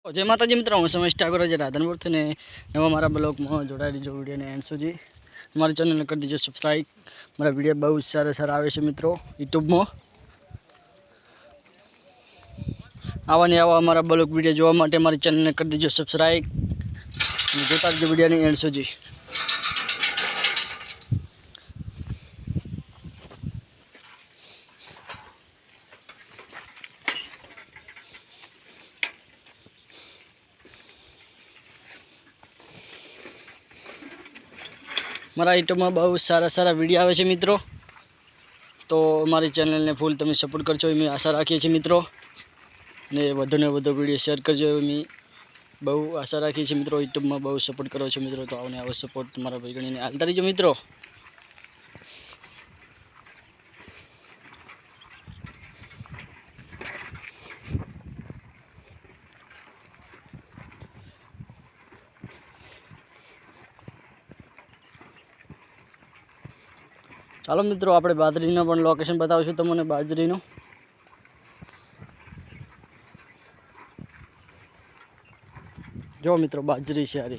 जय माताजी मित्रों, हूँ समय ठाकुर है राधनपुर थे ने नवा मारा ब्लॉग में जोड़ाई दीजिए वीडियो ने एंड सुधी हमारे चैनल ने कर दीजिए सब्सक्राइब। मारा वीडियो बहुत सारा सारा आवे मित्रों यूट्यूब में आवा ने आवा हमारा ब्लॉग वीडियो जोवा माटे हमारे चैनल ने कर दीजिए सब्सक्राइब। जोता रहिए वीडियो ने एंड सुधी। मारा यूट्यूब में बहुत सारा सारा वीडियो आवे छे मित्रों, तो हमारी चैनल ने फूल तमे सपोर्ट करजो एवी आशा राखीए छीए मित्रों। ने वधु वीडियो शेर करजो एवी बहु आशा राखीए छीए मित्रों। यूट्यूब में बहुत सपोर्ट करो छो मित्रों, तो आवने आवो सपोर्ट तमारा भाई गणीने आलता रहीजो मित्रों। चलो मित्रों आपणे बाजरीनो पण लोकेशन बतावशुं तमने। बाजरीनो जो मित्रों बाजरी छे।